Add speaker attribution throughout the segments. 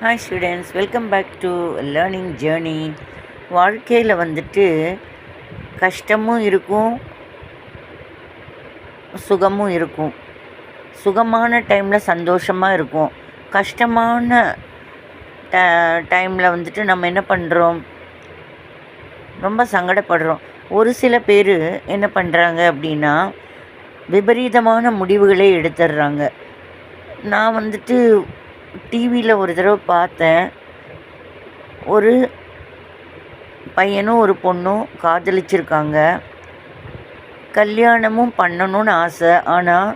Speaker 1: Hi students, welcome back to learning journey. வாழ்க்கையில் வந்துட்டு கஷ்டமும் இருக்கும், சுகமும் இருக்கும். சுகமான டைமில் சந்தோஷமாக இருக்கும். கஷ்டமான டைமில் வந்துட்டு நம்ம என்ன பண்ணுறோம், ரொம்ப சங்கடப்படுறோம். ஒரு சில பேர் என்ன பண்ணுறாங்க அப்படின்னா, விபரீதமான முடிவுகளே எடுத்துடுறாங்க. நான் வந்துட்டு டிவியில் ஒரு தடவை பார்த்தேன். ஒரு பையனும் ஒரு பொண்ணும் காதலிச்சிருக்காங்க. கல்யாணமும் பண்ணணும்னு ஆசை. ஆனால்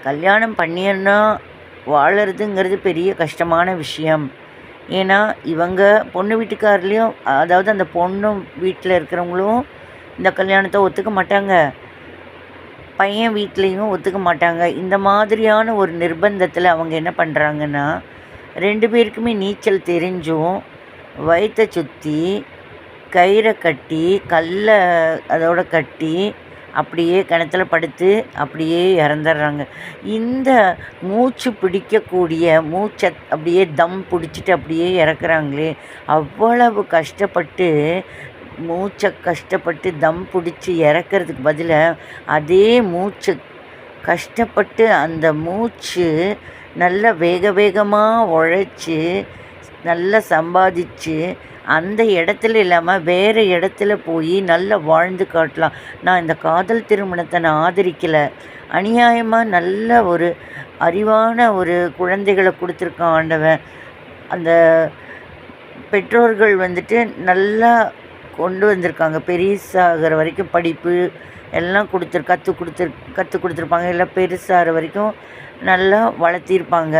Speaker 1: கல்யாணம் பண்ணியன்னா வாழறதுங்கிறது பெரிய கஷ்டமான விஷயம். ஏன்னா இவங்க பொண்ணு வீட்டுக்காரர்லேயும், அதாவது அந்த பொண்ணு வீட்டில் இருக்கிறவங்களும் இந்த கல்யாணத்தை ஒத்துக்க மாட்டாங்க, பையன் வீட்லேயும் ஒத்துக்க மாட்டாங்க. இந்த மாதிரியான ஒரு நிர்பந்தத்தில் அவங்க என்ன பண்ணுறாங்கன்னா, 2 பேருக்குமே நீச்சல் தெரிஞ்சும் வயிற்றை சுற்றி கயிறை கட்டி கல்லை அதோட கட்டி அப்படியே கிணத்துல படுத்து அப்படியே இறந்துடுறாங்க. இந்த மூச்சு பிடிக்கக்கூடிய மூச்சை அப்படியே தம் பிடிச்சிட்டு அப்படியே இறக்குறாங்களே, அவ்வளவு கஷ்டப்பட்டு மூச்சை கஷ்டப்பட்டு தம் பிடிச்சி இறக்கிறதுக்கு பதிலாக அதே மூச்சு கஷ்டப்பட்டு அந்த மூச்சு நல்லா வேகமாக உழைச்சி நல்லா சம்பாதிச்சு அந்த இடத்துல இல்லாமல் வேறு இடத்துல போய் நல்லா வாழ்ந்து காட்டலாம். நான் இந்த காதல் திருமணத்தை நான் ஆதரிக்கலை. அநியாயமாக நல்ல ஒரு அறிவான ஒரு குழந்தைகளை கொடுத்துருக்கான் ஆண்டவன். அந்த பெற்றோர்கள் வந்துட்டு நல்லா கொண்டு வந்திருக்காங்க. பெருசாகிற வரைக்கும் படிப்பு எல்லாம் கற்றுக் கொடுத்துருப்பாங்க. இல்லை பெருசாகிற வரைக்கும் நல்லா வளர்த்திருப்பாங்க,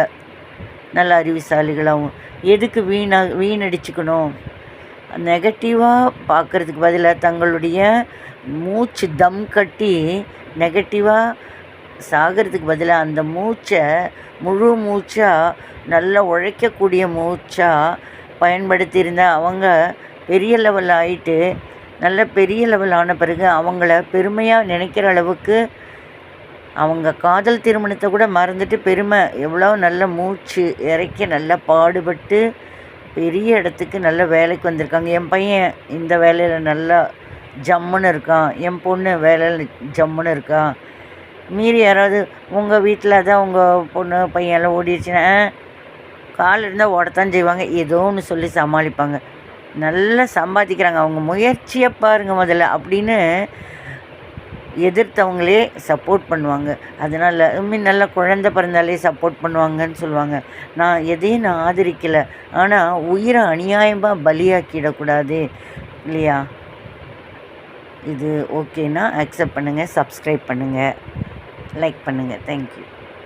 Speaker 1: நல்ல அறிவுசாலிகளாகவும். எதுக்கு வீணடிச்சுக்கணும்? நெகட்டிவாக பார்க்குறதுக்கு பதிலாக தங்களுடைய மூச்சு தம் கட்டி நெகட்டிவாக சாகிறதுக்கு பதிலாக அந்த மூச்சை முழு மூச்சாக நல்லா உழைக்கக்கூடிய மூச்சாக பயன்படுத்தியிருந்தால் அவங்க பெரிய லெவல் ஆகிட்டு, நல்ல பெரிய லெவல் ஆன பிறகு அவங்கள பெருமையாக நினைக்கிற அளவுக்கு அவங்க காதல் திருமணத்தை கூட மறந்துட்டு பெருமை எவ்வளோ நல்ல மூச்சு இறைக்க நல்லா பாடுபட்டு பெரிய இடத்துக்கு நல்ல வேலைக்கு வந்திருக்காங்க. என் பையன் இந்த வேலையில் நல்லா ஜம்முன்னு இருக்கான், என் பொண்ணு வேலையில் ஜம்முன்னு இருக்கான். மீறி யாராவது உங்கள் வீட்டில் தான் உங்கள் பொண்ணு பையன்லாம் ஓடிடுச்சுன்னா கால் இருந்தால் ஓடத்தான் செய்வாங்க, ஏதோ ஒன்று சொல்லி சமாளிப்பாங்க. நல்லா சம்பாதிக்கிறாங்க, அவங்க முயற்சியை பாருங்கள் முதல்ல அப்படின்னு எதிர்த்தவங்களே சப்போர்ட் பண்ணுவாங்க. அதனால் நல்லா குழந்தை பிறந்தாலே சப்போர்ட் பண்ணுவாங்கன்னு சொல்லுவாங்க. நான் எதையும் நான் ஆதரிக்கலை. ஆனால் உயிரை அநியாயமாக பலியாக்கிடக்கூடாது இல்லையா? இது ஓகேனா அக்செப்ட் பண்ணுங்கள், சப்ஸ்கிரைப் பண்ணுங்கள், லைக் பண்ணுங்கள். தேங்க்யூ.